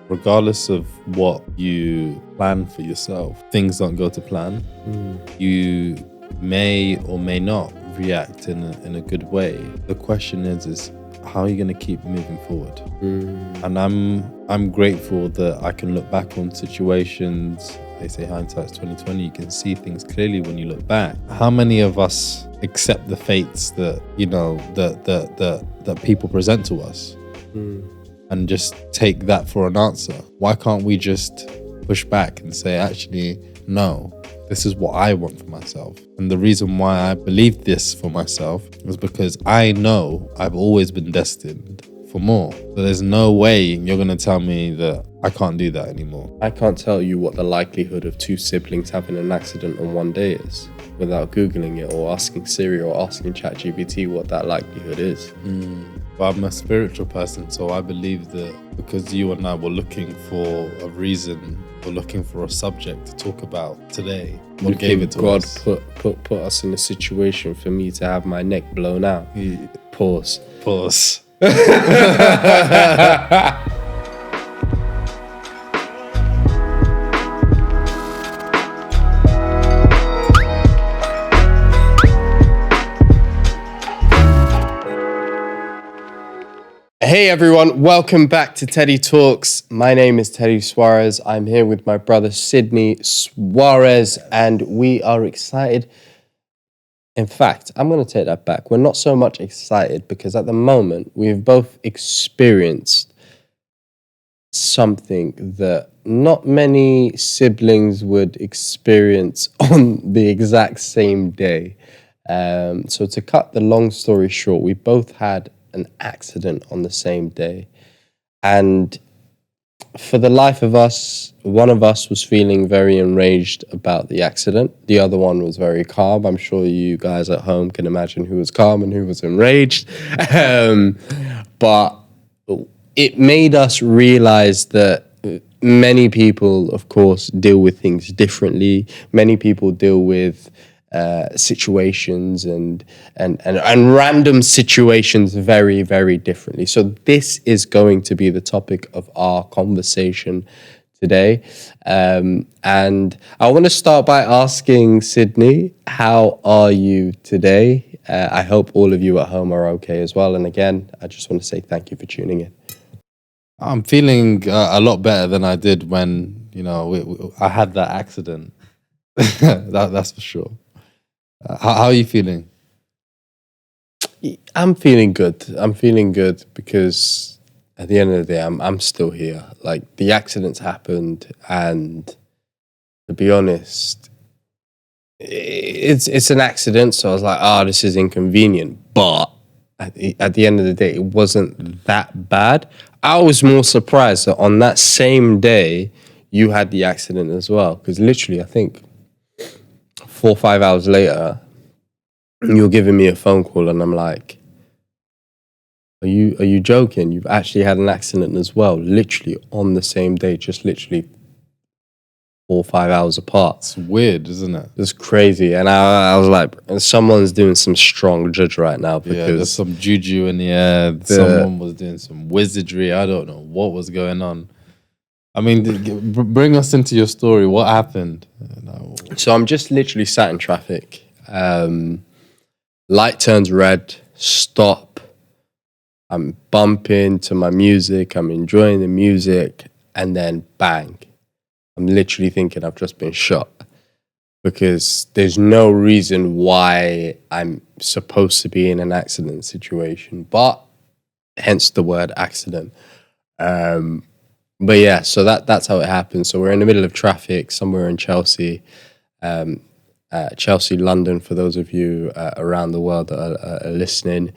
regardless of what you plan for yourself, things don't go to plan. You may or may not react in a good way. The question is how are you going to keep moving forward? And I'm grateful that I can look back on situations. They say hindsight's 2020. You can see things clearly when you look back. How many of us accept the fates that that people present to us and just take that for an answer? Why can't we just push back and say, actually, no, this is what I want for myself? And the reason why I believe this for myself is because I know I've always been destined for more. So there's no way you're going to tell me that I can't do that anymore. I can't tell you what the likelihood of two siblings having an accident on one day is without Googling it or asking Siri or asking ChatGPT what that likelihood is. But I'm a spiritual person, so I believe that because you and I were looking for a reason, or looking for a subject to talk about today, God gave it to us. God put us in a situation for me to have my neck blown out. Pause. Hey everyone, welcome back to Teddy Talks. My name is Teddy Suarez. I'm here with my brother Sydney Suarez, and we are excited. In fact, I'm going to take that back. We're not so much excited because at the moment we've both experienced something that not many siblings would experience on the exact same day. So to cut the long story short, we both had an accident on the same day. And for the life of us, one of us was feeling very enraged about the accident. The other one was very calm. I'm sure you guys at home can imagine who was calm and who was enraged. But it made us realize that many people, of course, deal with things differently. Many people deal with situations and random situations very, very differently. So this is going to be the topic of our conversation today. And I want to start by asking Sydney, how are you today? I hope all of you at home are okay as well. And again, I just want to say thank you for tuning in. I'm feeling a lot better than I did when, I had that accident. That's for sure. How are you feeling? I'm feeling good. I'm feeling good because at the end of the day, I'm still here. Like, the accidents happened, and to be honest, it's an accident. So I was like, this is inconvenient. But at the end of the day, it wasn't that bad. I was more surprised that on that same day, you had the accident as well. Because literally, I think 4 or 5 hours later, you're giving me a phone call and I'm like, are you joking? You've actually had an accident as well, literally on the same day, just literally 4 or 5 hours apart. It's weird, isn't it? It's crazy. And I was like, someone's doing some strong judge right now because there's some juju in the air. Someone was doing some wizardry. I don't know what was going on. I mean, bring us into your story. What happened? So I'm just literally sat in traffic. Light turns red, stop. I'm bumping to my music. I'm enjoying the music. And then bang. I'm literally thinking I've just been shot. Because there's no reason why I'm supposed to be in an accident situation. But hence the word accident. But yeah, so that's how it happened. So we're in the middle of traffic somewhere in Chelsea, Chelsea, London, for those of you around the world that are listening.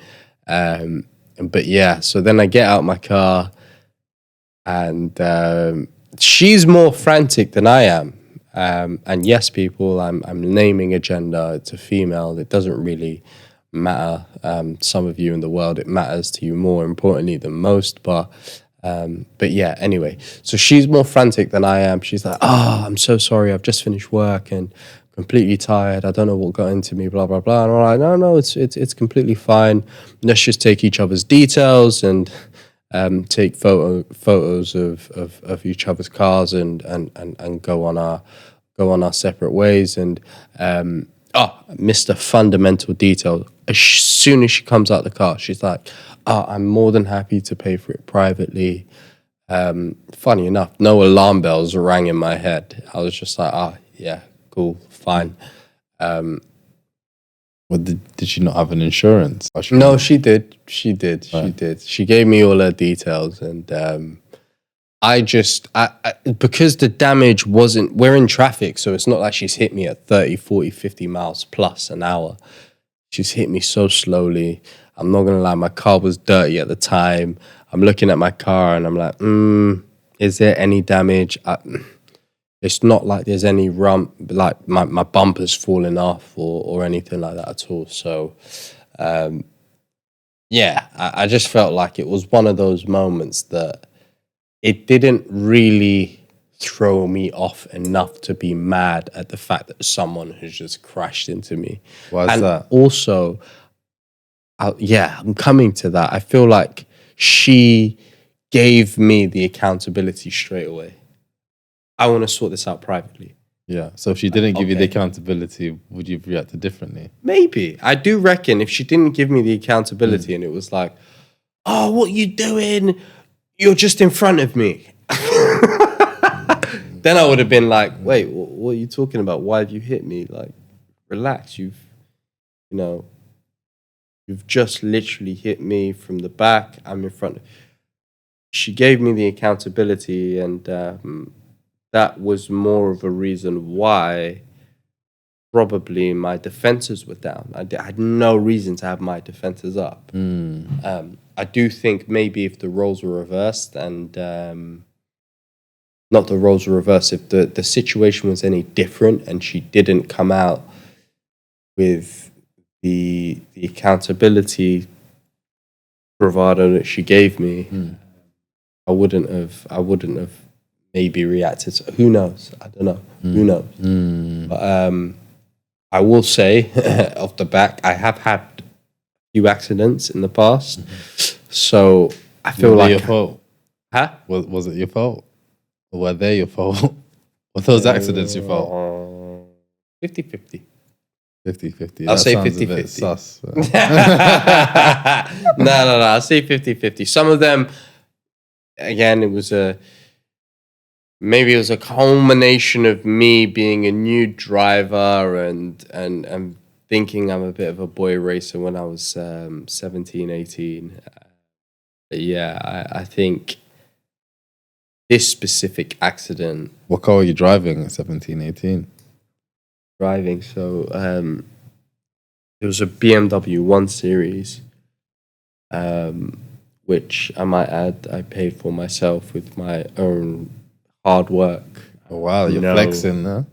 But yeah, so then I get out my car and she's more frantic than I am. And yes, people, I'm naming a gender. It's a female. It doesn't really matter. Some of you in the world, it matters to you more importantly than most, but yeah, anyway, so she's more frantic than I am. She's like, I'm so sorry. I've just finished work and completely tired. I don't know what got into me, blah, blah, blah. And I'm like, no, it's completely fine. Let's just take each other's details and take photos of each other's cars and go on our separate ways. And missed a fundamental detail. As soon as she comes out the car, she's like, I'm more than happy to pay for it privately. Funny enough, no alarm bells rang in my head. I was just like, yeah, cool, fine. Well, did she not have an insurance? No, she did. She did. Right. She did. She gave me all her details, and I because the damage wasn't. We're in traffic, so it's not like she's hit me at 30, 40, 50 miles plus an hour. She's hit me so slowly. I'm not gonna lie, my car was dirty at the time. I'm looking at my car and I'm like, is there any damage? It's not like there's any rump, like my bumper's falling off or anything like that at all. So, I just felt like it was one of those moments that it didn't really throw me off enough to be mad at the fact that someone has just crashed into me. Why is that? Also, I'm coming to that. I feel like she gave me the accountability straight away. I want to sort this out privately. Yeah. So if she didn't give you the accountability, would you have reacted differently? Maybe. I do reckon if she didn't give me the accountability and it was like, oh, what you doing? You're just in front of me. Then I would have been like, wait, what are you talking about? Why have you hit me? Like, relax. You've just literally hit me from the back. I'm in front. She gave me the accountability, and that was more of a reason why probably my defenses were down. I had no reason to have my defenses up. I do think maybe if the roles were reversed and not the roles were reversed, if the situation was any different and she didn't come out with the accountability bravado that she gave me, I wouldn't have maybe reacted. So who knows? I don't know. Who knows? But I will say off the back, I have had a few accidents in the past. So I feel like your fault. Huh? Was it your fault? Or were they your fault? Were those accidents your fault? 50-50. 50-50. I'll say 50-50. Sus. No. I'll say 50-50. Some of them, again, it was a culmination of me being a new driver and thinking I'm a bit of a boy racer when I was 17, 18. I think this specific accident. What car were you driving at 17, 18? Driving, so it was a BMW 1 Series, which I might add I paid for myself with my own hard work. Oh wow, you're flexing, huh?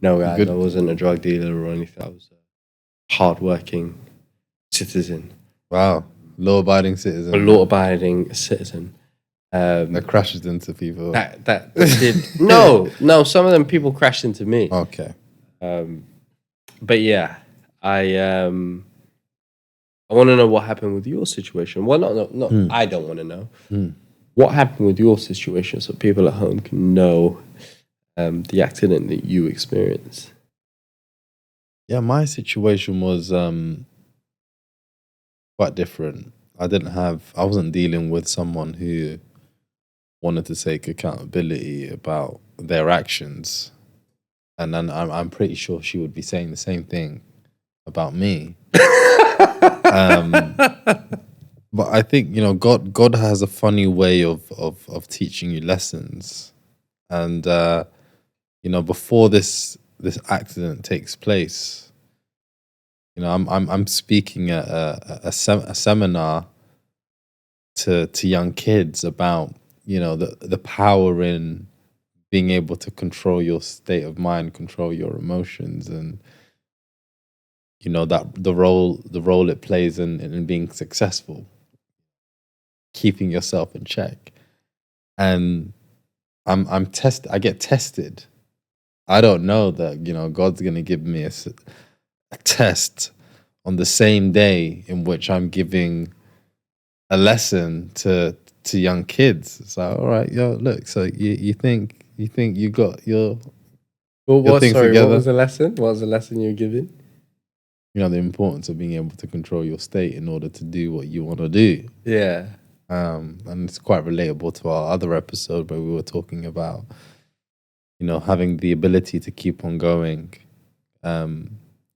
No, guys, I wasn't a drug dealer or anything. I was a hard-working citizen. Wow, law-abiding citizen. A law-abiding citizen. That crashes into people. That did no. Some of them people crashed into me. Okay. But yeah, I want to know what happened with your situation. Well, not. I don't want to know. What happened with your situation so people at home can know the accident that you experienced? Yeah, my situation was quite different. I wasn't dealing with someone who wanted to take accountability about their actions. And then I'm pretty sure she would be saying the same thing about me. But I think, God has a funny way of teaching you lessons. And, before this accident takes place, I'm speaking at a seminar to young kids about, the power in being able to control your state of mind, control your emotions, and that the role it plays in being successful, keeping yourself in check. And I get tested. I don't know that God's gonna give me a test on the same day in which I'm giving a lesson to to young kids. It's like, all right, yo, look. So you think you got your things together? What was the lesson? What was the lesson you were giving? You know, the importance of being able to control your state in order to do what you want to do. Yeah. And it's quite relatable to our other episode where we were talking about, you know, having the ability to keep on going. You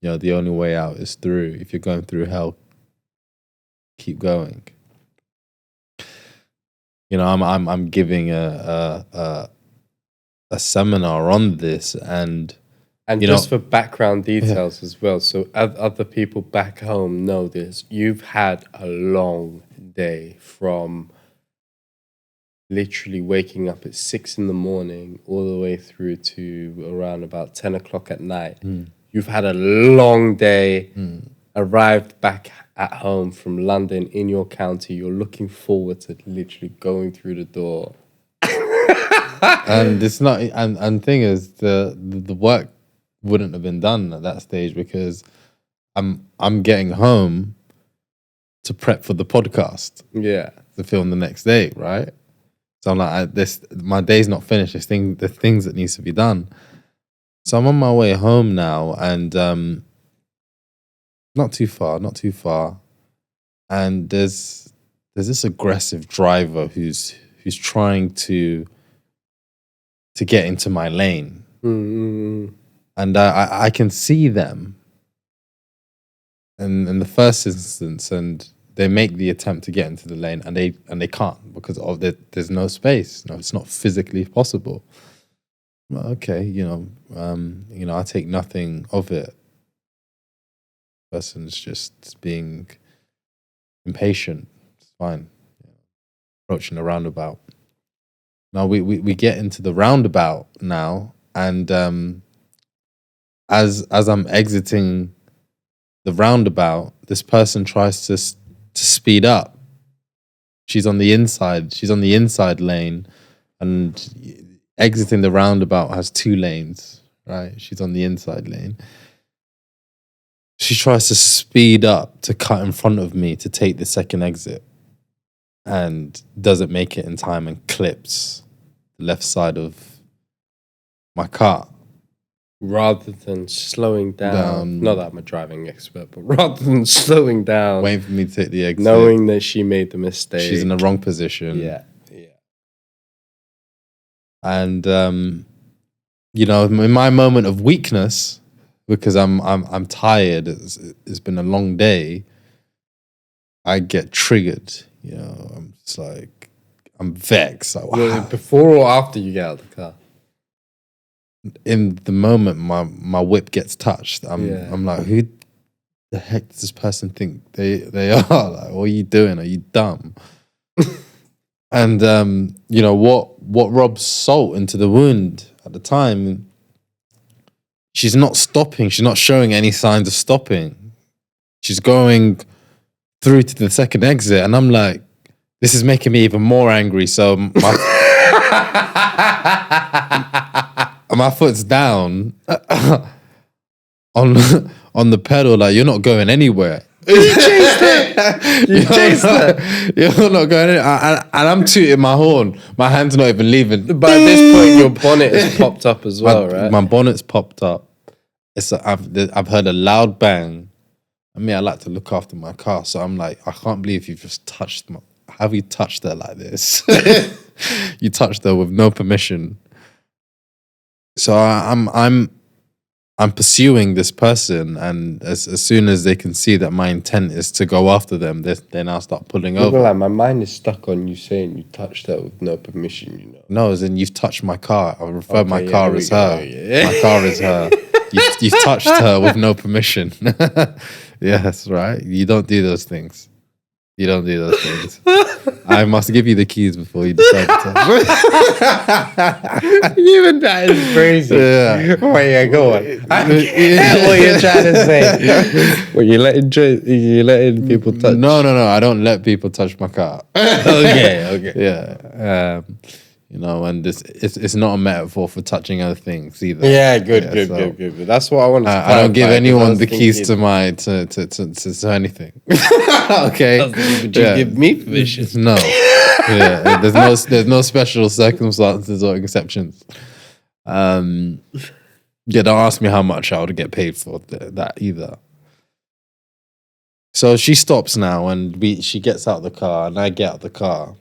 know, the only way out is through. If you're going through hell, keep going. You know, I'm giving a seminar on this, and just for background details as well, so other people back home know this. You've had a long day from literally waking up at 6 a.m. all the way through to around about 10 o'clock at night. You've had a long day, arrived back at home from London in your county. You're looking forward to literally going through the door. And it's not, and thing is, the work wouldn't have been done at that stage because I'm getting home to prep for the podcast. Yeah. To film the next day, right? So I'm like, my day's not finished. There's things that needs to be done. So I'm on my way home now, and not too far. And there's this aggressive driver who's trying to get into my lane. And I can see them in the first instance, and they make the attempt to get into the lane, and they can't because there's no space. No, it's not physically possible. Well, okay, you know, I take nothing of it. Person's just being impatient. It's fine. Approaching a roundabout. Now we get into the roundabout now, and as I'm exiting the roundabout, this person tries to speed up. She's on the inside lane, and exiting the roundabout has 2 lanes, right? She's on the inside lane. She tries to speed up to cut in front of me to take the second exit, and doesn't make it in time and clips the left side of my car. Rather than slowing down, not that I'm a driving expert, but rather than slowing down, waiting for me to take the exit, knowing that she made the mistake. She's in the wrong position. Yeah. And you know, in my moment of weakness, because I'm tired, it's been a long day, I get triggered. You know, I'm just like, I'm vexed. Like, wow. Before or after you get out of the car? In the moment my whip gets touched, I'm like, who the heck does this person think they are? Like, what are you doing? Are you dumb? And you know what rubs salt into the wound at the time, she's not stopping. She's not showing any signs of stopping. She's going through to the second exit, and I'm like, this is making me even more angry. So my foot's down on the pedal, like, you're not going anywhere. You chased it. You chased it. You're not going anywhere. And I'm tooting my horn. My hand's not even leaving. But at this point, your bonnet has popped up as well, right? My bonnet's popped up. I've heard a loud bang. I mean, I like to look after my car, so I'm like, I can't believe you've just touched have you touched her like this? You touched her with no permission. So I'm pursuing this person, and as soon as they can see that my intent is to go after them, they now start pulling over. Like, my mind is stuck on you saying you touched her with no permission, you know. No, as in, you've touched my car. I refer my car as her. Yeah. My car is her. You've touched her with no permission. Yes, right? You don't do those things. You don't do those things. I must give you the keys before you decide to. Even that is crazy. Yeah. Oh yeah, go on. I get what you're trying to say. Well, you letting people touch? No. I don't let people touch my car. Okay. Yeah. You know, and it's not a metaphor for touching other things either. Yeah, good. That's what I want to I don't give anyone the keys to anything. Would you give me permission? No. Yeah, there's no special circumstances or exceptions. Yeah, don't ask me how much I would get paid for that either. So she stops now, and she gets out the car, and I get out the car,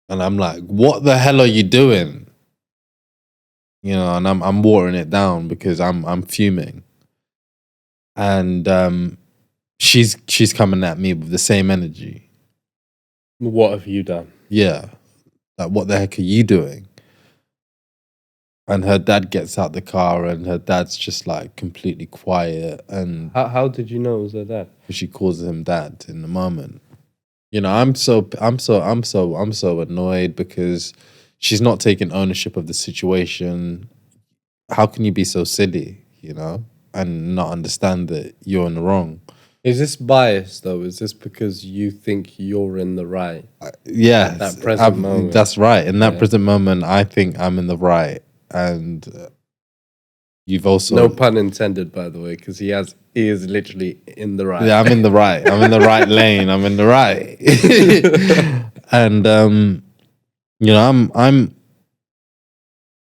and I'm like, "What the hell are you doing?" You know, and I'm watering it down because I'm fuming, and she's coming at me with the same energy. What have you done? Yeah, like, what the heck are you doing? And her dad gets out the car, and her dad's just like completely quiet, and How did you know it was her dad? she calls him dad in the moment. You know, I'm so annoyed because she's not taking ownership of the situation. How can you be so silly, you know, and not understand that you're in the wrong? Is this bias though? Is this because you think you're in the right? Yeah, That present moment. That's right. In that present moment, I think I'm in the right, and you've also no pun intended, by the way, because he is literally in the right. Yeah, I'm in the right. I'm in the right lane. I'm in the right. And you know,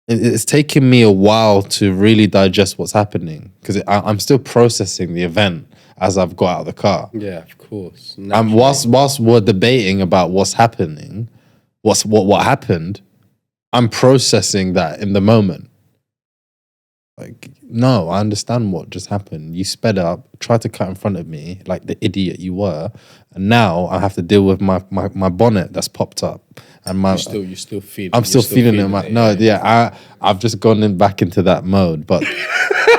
it's taken me a while to really digest what's happening because I'm still processing the event as I've got out of the car. Yeah, of course. And whilst we're debating about what's happening, what happened, I'm processing that in the moment. Like, no, I understand what just happened. You sped up, tried to cut in front of me like the idiot you were, and now I have to deal with my bonnet that's popped up. And you still feel. I'm still feeling it. I've just gone back into that mode, but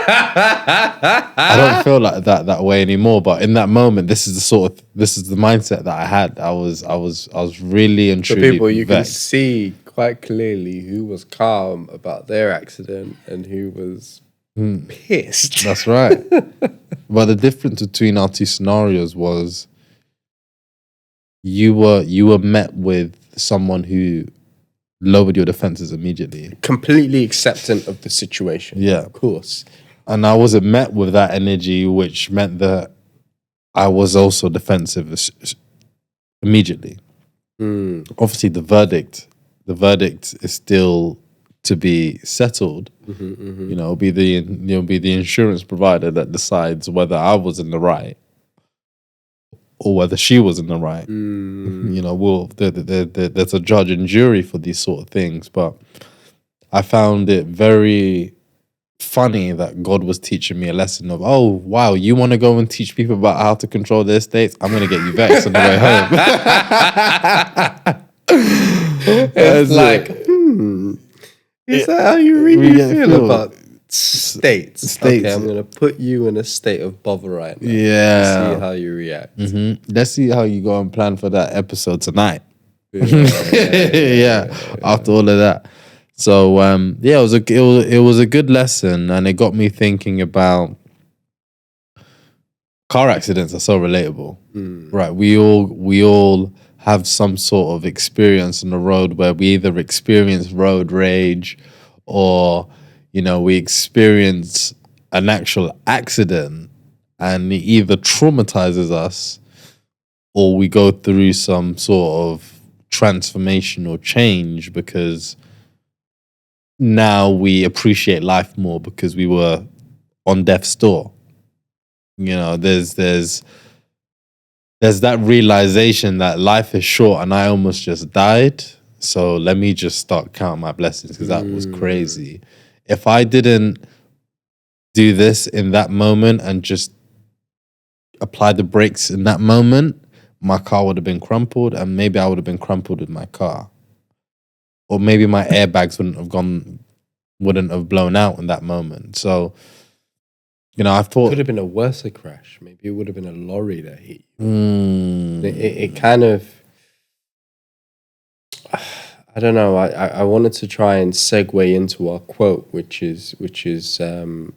I don't feel like that way anymore. But in that moment, this is the mindset that I had. I was really and truly. For people, you can vexed. see quite clearly who was calm about their accident and who was pissed. That's right. But the difference between our two scenarios was you were met with someone who lowered your defenses immediately. Completely acceptant of the situation. Yeah. Of course. And I wasn't met with that energy, which meant that I was also defensive immediately. Obviously, the verdict is still to be settled. You know, it'll be the insurance provider that decides whether I was in the right or whether she was in the right. You know, there's a judge and jury for these sort of things. But I found it very funny that God was teaching me a lesson of, oh, wow, you want to go and teach people about how to control their states? I'm going to get you vexed on the way home. It's like, is that how you really feel about states? Okay, I'm going to put you in a state of bother right now. Yeah. See how you react. Let's see how you go and plan for that episode tonight. Yeah. After all of that. So it was a good lesson, and it got me thinking about car accidents are so relatable. Right. We all have some sort of experience on the road where we either experience road rage or, you know, we experience an actual accident and it either traumatizes us or we go through some sort of transformation or change because now we appreciate life more because we were on death's door. You know, there's that realization that life is short and I almost just died. So let me just start counting my blessings because that was crazy. If I didn't do this in that moment and just apply the brakes in that moment, my car would have been crumpled and maybe I would have been crumpled with my car. Or maybe my airbags wouldn't have blown out in that moment. So, you know, I thought... It could have been a worse crash. Maybe it would have been a lorry that hit you. It kind of... I don't know. I wanted to try and segue into our quote, which is from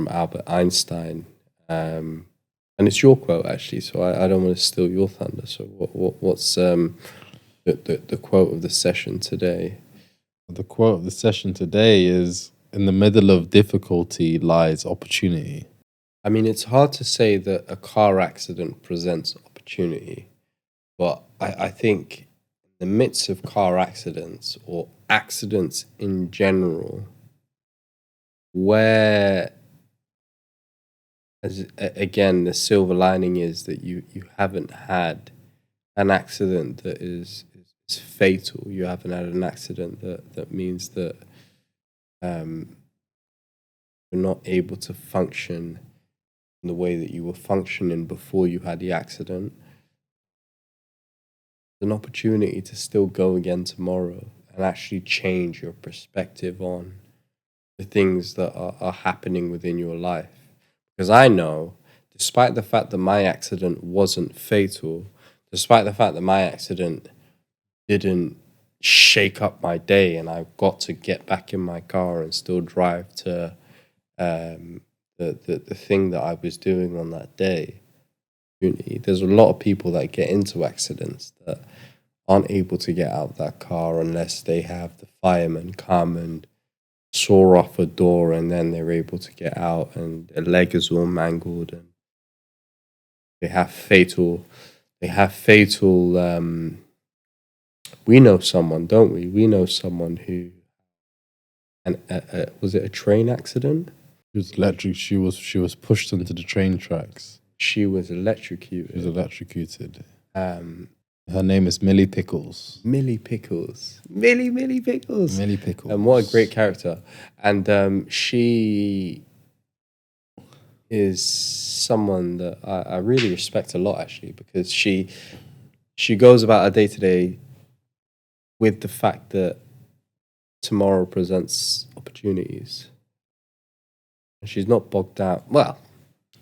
Albert Einstein. And it's your quote, actually, so I don't want to steal your thunder. So what's the quote of the session today? The quote of the session today is, in the middle of difficulty lies opportunity. I mean, it's hard to say that a car accident presents opportunity, but I think in the midst of car accidents or accidents in general, where again the silver lining is that you haven't had an accident that is fatal. You haven't had an accident that means that um, you're not able to function in the way that you were functioning before you had the accident. An opportunity to still go again tomorrow and actually change your perspective on the things that are happening within your life. Because I know, despite the fact that my accident wasn't fatal, despite the fact that my accident didn't shake up my day and I got to get back in my car and still drive to the thing that I was doing on that day. There's a lot of people that get into accidents that aren't able to get out of that car unless they have the fireman come and saw off a door, and then they're able to get out, and their leg is all mangled, and they have fatal. We know someone, don't we? We know someone who, and was it a train accident? She was electric. She was pushed onto the train tracks. She was electrocuted. She was electrocuted. Her name is Millie Pickles. Millie Pickles. Millie Pickles. Millie Pickles. And what a great character. And she is someone that I really respect a lot, actually, because she goes about her day-to-day with the fact that tomorrow presents opportunities. And she's not bogged down. Well,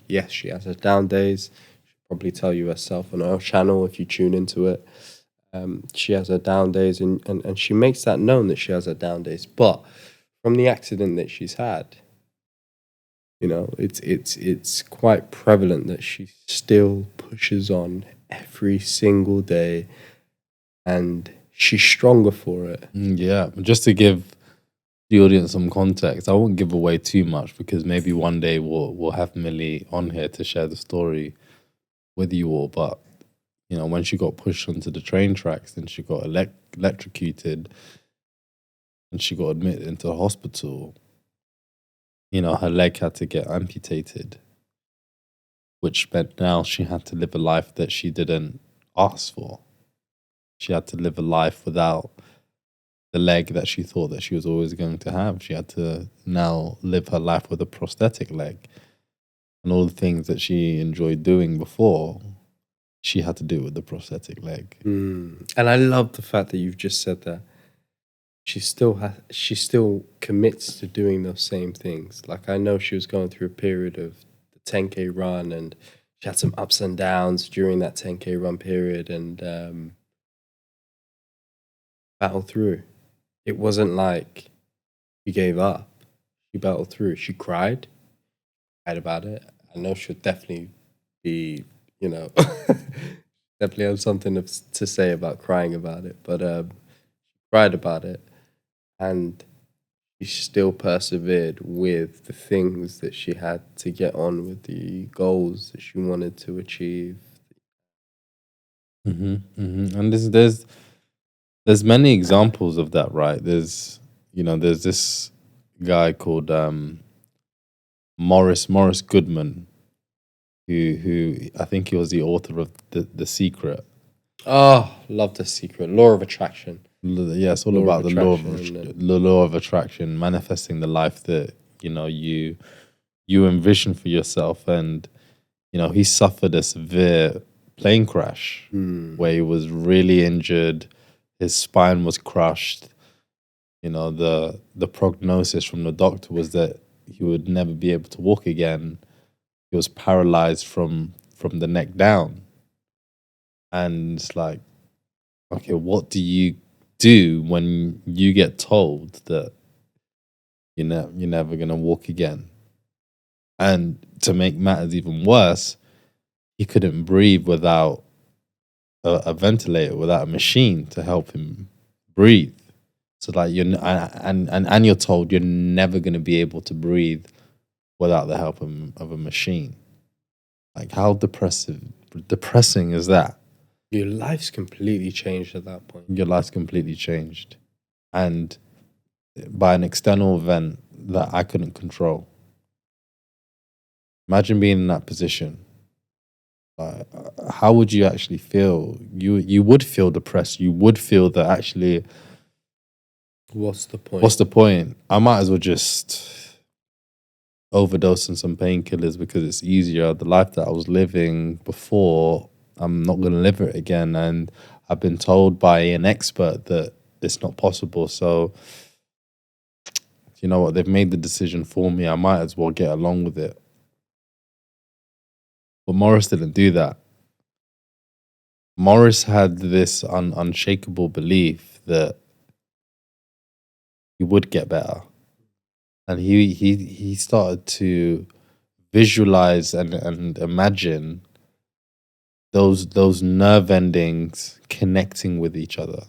yes, she has her down days. She'll probably tell you herself on her channel if you tune into it. She has her down days, and she makes that known that she has her down days. But from the accident that she's had, you know, it's quite prevalent that she still pushes on every single day, and she's stronger for it. Yeah, just to give the audience some context, I won't give away too much because maybe one day we'll have Millie on here to share the story with you all. But you know, when she got pushed onto the train tracks and she got electrocuted and she got admitted into the hospital, you know, her leg had to get amputated, which meant now she had to live a life that she didn't ask for. She had to live a life without the leg that she thought that she was always going to have. She had to now live her life with a prosthetic leg. And all the things that she enjoyed doing before, she had to do with the prosthetic leg. And I love the fact that you've just said that. She still commits to doing those same things. Like, I know she was going through a period of the 10K run, and she had some ups and downs during that 10K run period, and battled through. It wasn't like she gave up. She battled through. She cried about it. I know she'll definitely be, you know, definitely have something to say about crying about it, but she cried about it, and she still persevered with the things that she had to get on with, the goals that she wanted to achieve. And there's many examples of that, right? There's this guy called Morris Goodman, who I think he was the author of The Secret. Oh, love The Secret. Law of Attraction. Yeah, it's all about the law of attraction, manifesting the life that you envision for yourself. And he suffered a severe plane crash where he was really injured. His spine was crushed. The prognosis from the doctor was that he would never be able to walk again. He was paralyzed from the neck down. And it's like, okay, what do you do when you get told that you're never going to walk again? And to make matters even worse, he couldn't breathe without a ventilator, without a machine to help him breathe. So like you're told you're never going to be able to breathe without the help of a machine. Like, how depressing is that? Your life's completely changed at that point. Your life's completely changed. And by an external event that I couldn't control. Imagine being in that position. How would you actually feel? You would feel depressed. You would feel that actually, What's the point? what's the point? I might as well just overdose on some painkillers because it's easier. The life that I was living before, I'm not going to live it again. And I've been told by an expert that it's not possible. So, you know what? They've made the decision for me. I might as well get along with it. But Morris didn't do that. Morris had this unshakable belief that he would get better. And he started to visualize and imagine those nerve endings connecting with each other.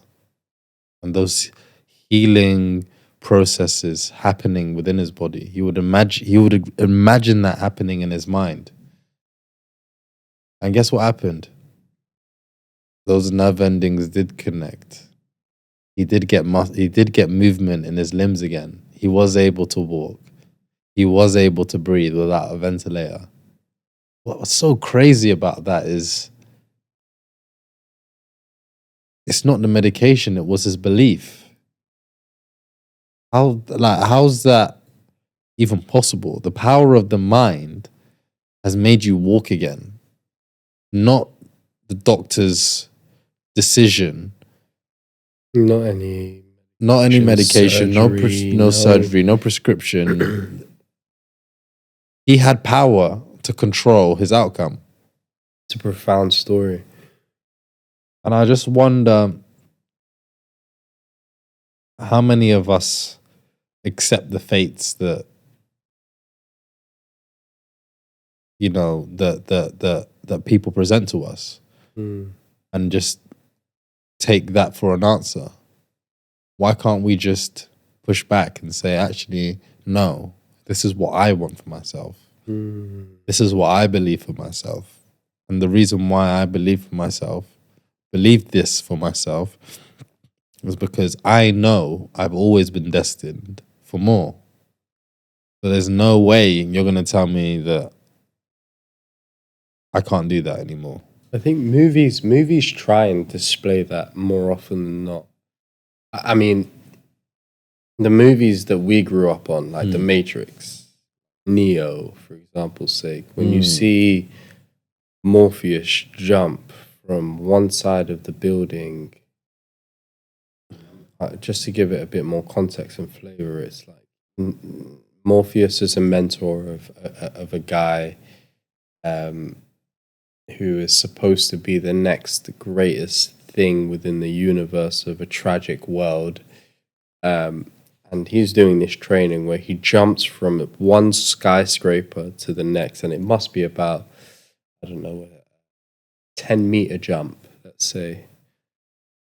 And those healing processes happening within his body. He would imagine that happening in his mind. And guess what happened? Those nerve endings did connect. He did get movement in his limbs again. He was able to walk. He was able to breathe without a ventilator. What's so crazy about that is it's not the medication, it was his belief. How's that even possible? The power of the mind has made you walk again, not the doctor's decision. Not any medication, surgery, no surgery, no prescription. He had power to control his outcome. It's a profound story. And I just wonder how many of us accept the fates that, you know, that people present to us and just take that for an answer. Why can't we just push back and say, actually, no, this is what I want for myself. This is what I believe for myself. And the reason why I believe this for myself is because I know I've always been destined for more. So there's no way you're going to tell me that I can't do that anymore. I think movies try and display that more often than not. I mean, the movies that we grew up on, like The Matrix, Neo, for example's sake, when you see Morpheus jump from one side of the building, just to give it a bit more context and flavor, it's like Morpheus is a mentor of a guy who is supposed to be the next greatest thing within the universe of a tragic world. And he's doing this training where he jumps from one skyscraper to the next, and it must be about, I don't know, 10-meter jump, let's say.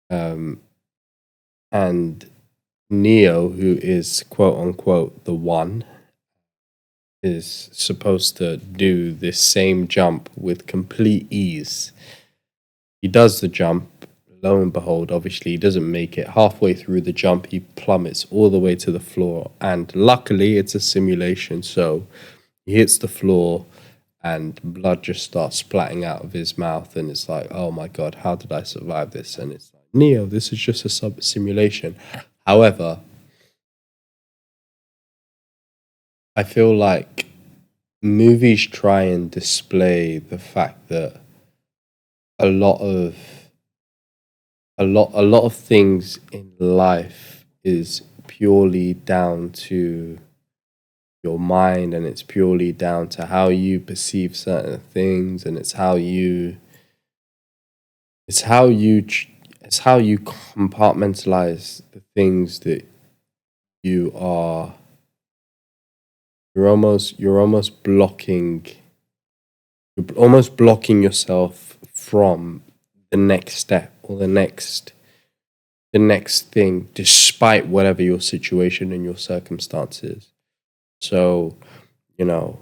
And Neo, who is quote unquote the one, is supposed to do this same jump with complete ease. He does the jump. Lo and behold, obviously, he doesn't make it. Halfway through the jump, he plummets all the way to the floor. And luckily, it's a simulation, so he hits the floor and blood just starts splatting out of his mouth. And it's like, oh my God, how did I survive this? And it's like, Neo, this is just a simulation. However, I feel like movies try and display the fact that a lot of things in life is purely down to your mind, and it's purely down to how you perceive certain things, and it's how you compartmentalize the things that you are. You're almost blocking yourself from the next step or the next thing, despite whatever your situation and your circumstances. So, you know,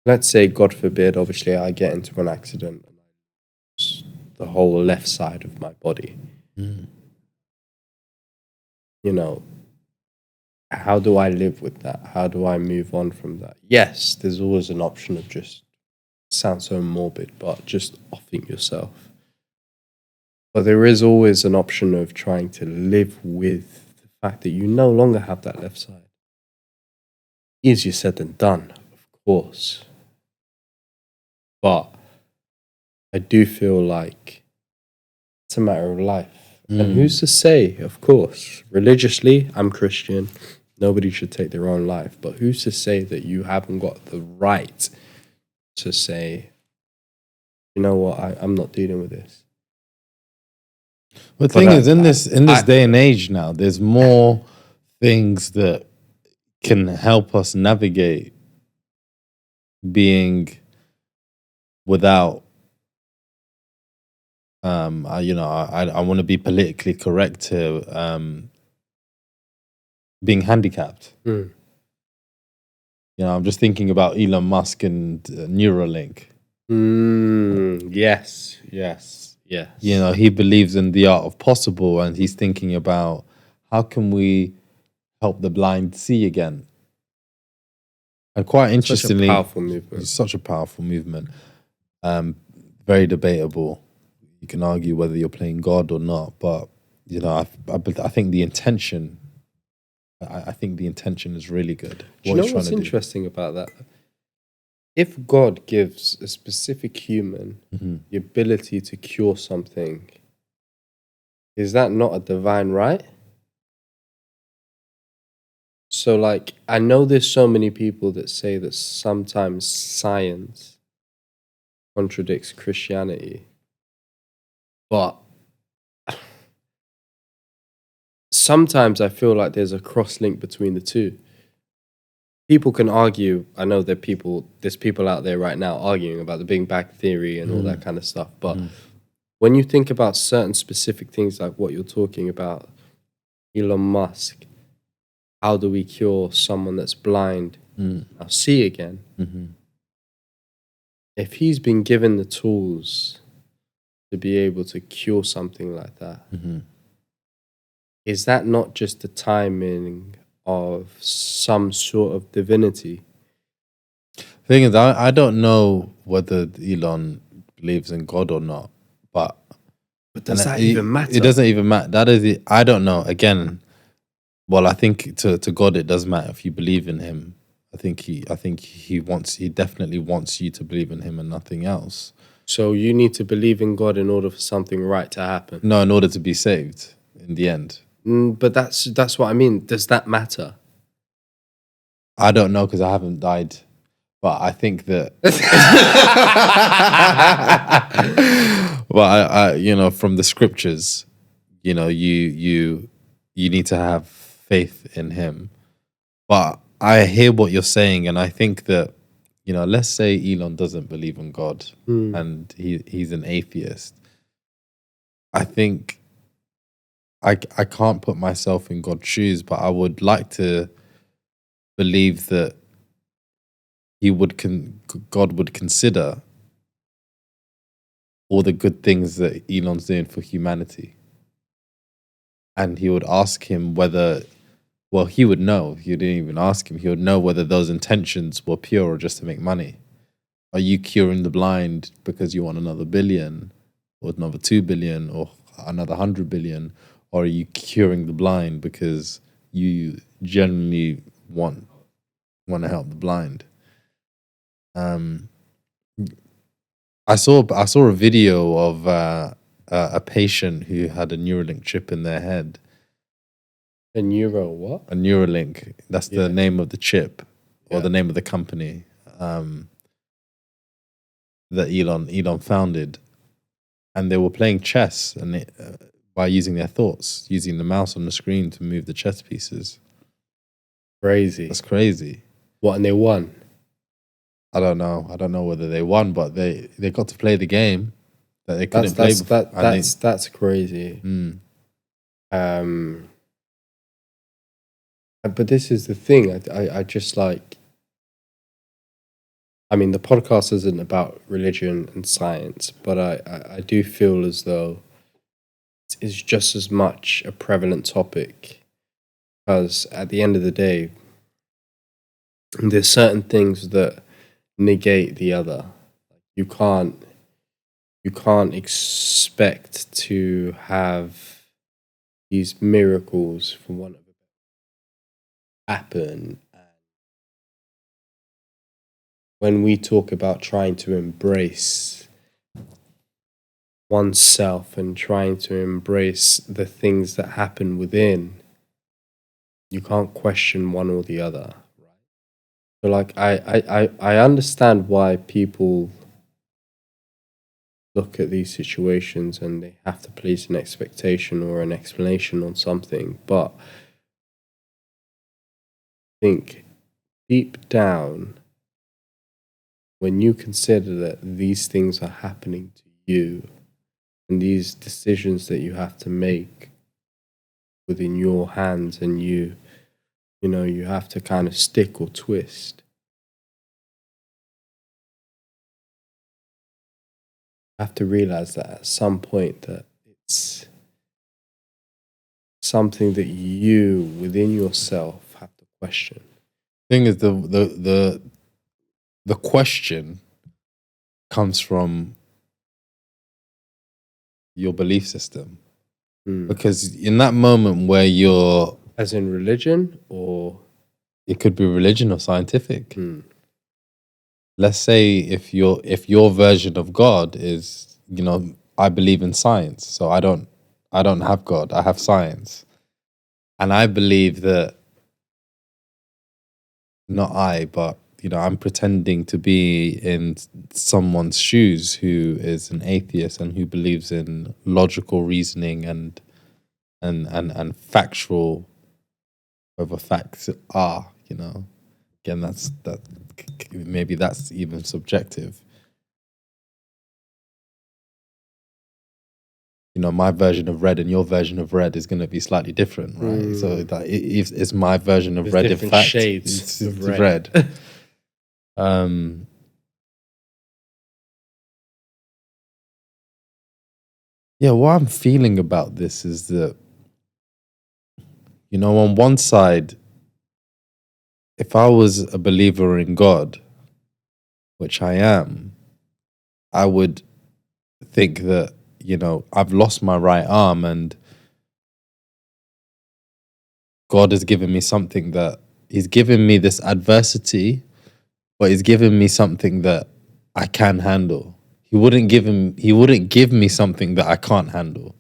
let's say, God forbid, obviously I get into an accident and I lose the whole left side of my body. You know, how do I live with that? How do I move on from that? Yes, there's always an option of just, sounds so morbid, but just offing yourself. But there is always an option of trying to live with the fact that you no longer have that left side. Easier said than done, of course. But I do feel like it's a matter of life. And who's to say, of course, religiously, I'm Christian, nobody should take their own life. But who's to say that you haven't got the right to say, you know what, I'm not dealing with this. But the thing is, in this day and age now, there's more things that can help us navigate being without I want to be politically correct here, being handicapped. You know, I'm just thinking about Elon Musk and Neuralink. Yes. You know, he believes in the art of possible, and he's thinking about how can we help the blind see again. And quite interestingly, such a powerful movement. Very debatable. You can argue whether you're playing God or not, but you know, I think the intention. I think the intention is really good. Do you know what's interesting about that? If God gives a specific human the ability to cure something, is that not a divine right? So, like, I know there's so many people that say that sometimes science contradicts Christianity, but sometimes I feel like there's a cross-link between the two. People can argue, I know there's people out there right now arguing about the Big Bang Theory and all that kind of stuff, but when you think about certain specific things like what you're talking about, Elon Musk, how do we cure someone that's blind now see again? If he's been given the tools to be able to cure something like that, is that not just the timing of some sort of divinity? Thing is, I don't know whether Elon believes in God or not, but does that even matter? It doesn't even matter. That is it. I don't know. Again, well, I think to God it does matter if you believe in Him. I think he definitely wants you to believe in Him and nothing else. So you need to believe in God in order for something right to happen? No, in order to be saved in the end. But that's what I mean. Does that matter? I don't know because I haven't died, but I think that. Well, I you know, from the scriptures, you know, you need to have faith in Him. But I hear what you're saying, and I think that, you know, let's say Elon doesn't believe in God and he's an atheist. I think I can't put myself in God's shoes, but I would like to believe that God would consider all the good things that Elon's doing for humanity. And he would ask him whether, well, he would know. He didn't even ask him. He would know whether those intentions were pure or just to make money. Are you curing the blind because you want another billion or another 2 billion or another 100 billion? Or are you curing the blind because you genuinely want to help the blind? I saw a video of a patient who had a Neuralink chip in their head. A what? A Neuralink. That's the name of the chip or the name of the company that Elon founded. And they were playing chess and by using their thoughts, using the mouse on the screen to move the chess pieces. Crazy. That's crazy. What, and they won? I don't know. I don't know whether they won, but they got to play the game that they couldn't play before. That's crazy. But this is the thing. I just like, I mean, the podcast isn't about religion and science, but I do feel as though it's just as much a prevalent topic because at the end of the day, there's certain things that negate the other. You can't you can't expect to have these miracles for one of happen. When we talk about trying to embrace oneself and trying to embrace the things that happen within, you can't question one or the other. So like I understand why people look at these situations and they have to place an expectation or an explanation on something, but I think deep down, when you consider that these things are happening to you and these decisions that you have to make within your hands, and you know, you have to kind of stick or twist, you have to realize that at some point that it's something that you within yourself have to question. Thing is, the question comes from your belief system. Because in that moment where you're, as in religion, or it could be religion or scientific. Let's say if your version of God is, you know, I believe in science, so I don't have God, I have science. And I believe that, not I, but you know, I'm pretending to be in someone's shoes who is an atheist and who believes in logical reasoning and factual, whether facts are, you know. Again, maybe that's even subjective. You know, my version of red and your version of red is going to be slightly different, right? So that it's my version of there's red. In different fact, shades it's of red. Yeah, what I'm feeling about this is that, you know, on one side, if I was a believer in God, which I am, I would think that, you know, I've lost my right arm and God has given me something that He's given me this adversity, but He's given me something that I can handle. He wouldn't give me something that I can't handle.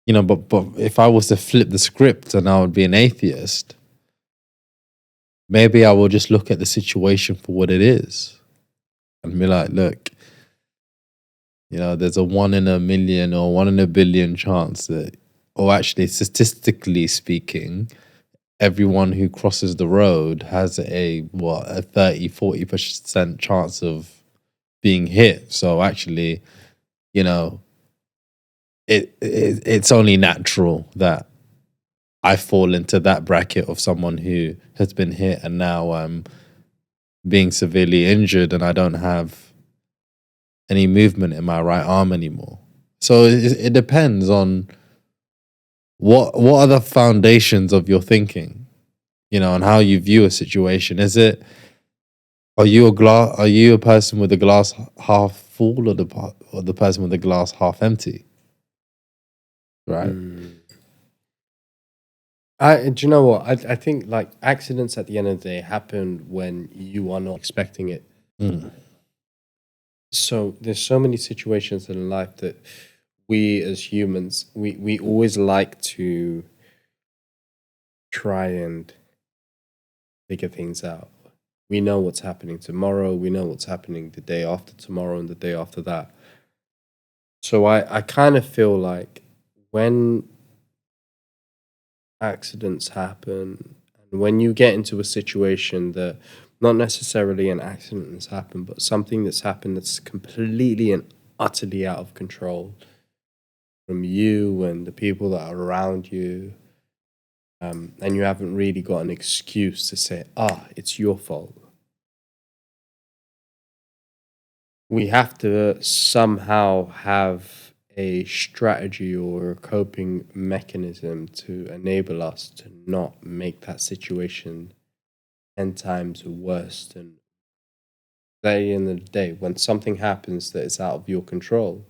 You know, but if I was to flip the script and I would be an atheist, maybe I will just look at the situation for what it is and be like, look, you know, there's a 1 in a million or 1 in a billion chance that, or actually statistically speaking, everyone who crosses the road has a 30-40% chance of being hit. So actually, you know, it's only natural that I fall into that bracket of someone who has been hit and now I'm being severely injured and I don't have any movement in my right arm anymore. So it depends on what are the foundations of your thinking, you know, and how you view a situation. Is it, are you a person with the glass half full or the person with the glass half empty? Right? Do you know what? I think like accidents at the end of the day happen when you are not expecting it. So there's so many situations in life that we as humans, we always like to try and figure things out. We know what's happening tomorrow. We know what's happening the day after tomorrow and the day after that. So I kind of feel like when accidents happen and when you get into a situation that not necessarily an accident has happened, but something that's happened that's completely and utterly out of control from you and the people that are around you, and you haven't really got an excuse to say, it's your fault. we have to somehow have a strategy or a coping mechanism to enable us to not make that situation 10 times worse. And at the end of the day, when something happens that is out of your control,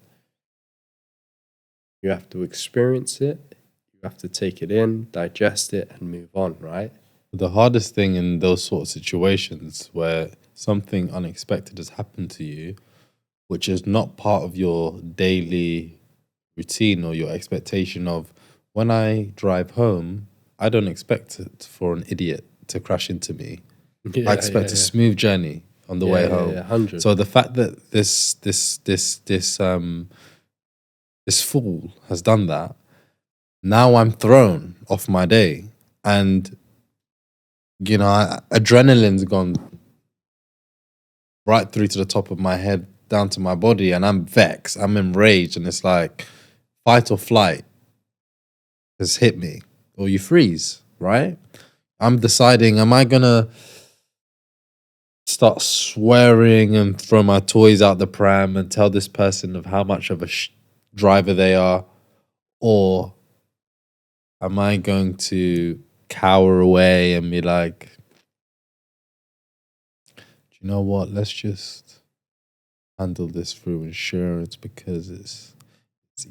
you have to experience it, you have to take it in, digest it, and move on, right? The hardest thing in those sort of situations where something unexpected has happened to you, which is not part of your daily routine or your expectation of when I drive home, I don't expect for an idiot to crash into me. I expect a smooth journey on the way home. 100. So the fact that this fool has done that, now I'm thrown off my day, and adrenaline's gone right through to the top of my head, down to my body, and I'm vexed, I'm enraged, and it's like fight or flight has hit me, or you freeze, right? I'm deciding, am I gonna start swearing and throw my toys out the pram and tell this person of how much of a driver they are, or am I going to cower away and be like, do you know what? Let's just handle this through insurance because it's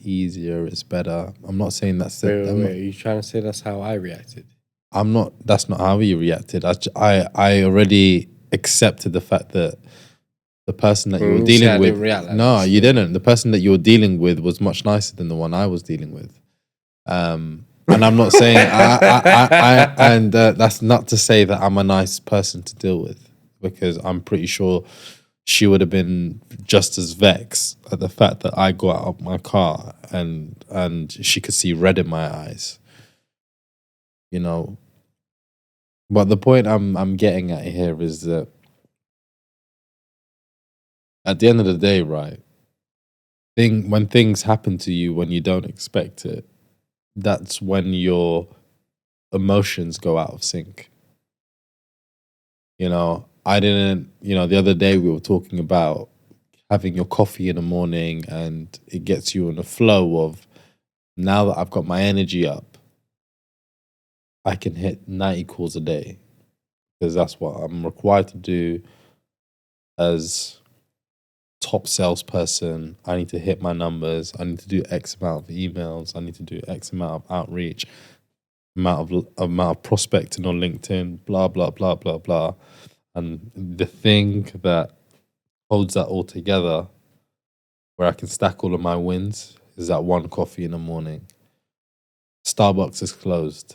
easier, it's better. I'm not saying that's Wait, are you trying to say that's how I reacted? I'm not. That's not how you reacted. I already accepted the fact that the person that you were dealing with. No, you didn't. The person that you were dealing with was much nicer than the one I was dealing with. And I'm not saying that's not to say that I'm a nice person to deal with, because I'm pretty sure she would have been just as vexed at the fact that I got out of my car and she could see red in my eyes. You know. But the point I'm getting at here is that at the end of the day, right? When things happen to you when you don't expect it, that's when your emotions go out of sync. I didn't, the other day we were talking about having your coffee in the morning and it gets you in a flow of, now that I've got my energy up, I can hit 90 calls a day because that's what I'm required to do as top salesperson. I need to hit my numbers. I need to do X amount of emails. I need to do X amount of outreach, amount of prospecting on LinkedIn, blah, blah, blah, blah, blah. And the thing that holds that all together, where I can stack all of my wins, is that one coffee in the morning. Starbucks is closed.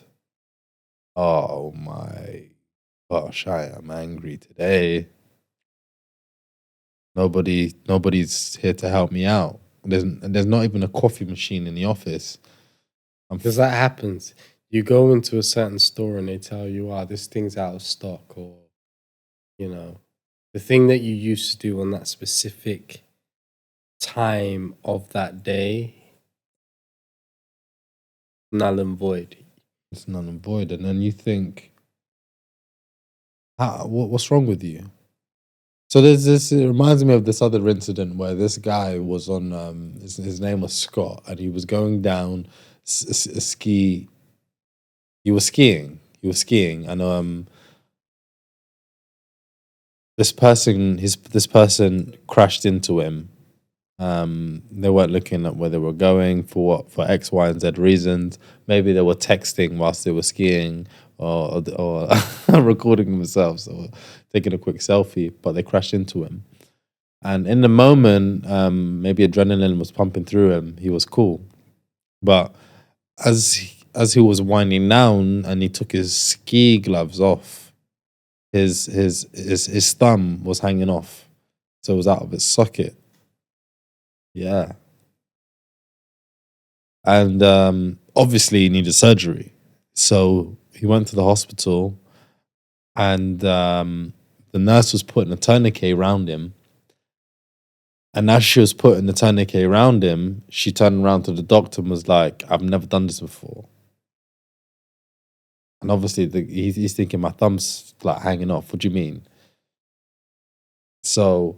Oh my gosh, I am angry today. Nobody's here to help me out. There's not even a coffee machine in the office. Because that happens. You go into a certain store and they tell you, this thing's out of stock, or, the thing that you used to do on that specific time of that day, null and void. It's null and void. And then you think, what's wrong with you? So there's this. It reminds me of this other incident where this guy was on. His name was Scott, and he was going down a ski. He was skiing. And this person crashed into him. They weren't looking at where they were going for X, Y, and Z reasons. Maybe they were texting whilst they were skiing, or recording themselves, or taking a quick selfie, but they crashed into him. And in the moment, maybe adrenaline was pumping through him. He was cool, but as he was winding down and he took his ski gloves off, his thumb was hanging off, so it was out of its socket. Yeah, and obviously he needed surgery, so he went to the hospital, and the nurse was putting a tourniquet around him. And as she was putting the tourniquet around him, she turned around to the doctor and was like, "I've never done this before." And obviously he's thinking, my thumb's like hanging off. What do you mean? So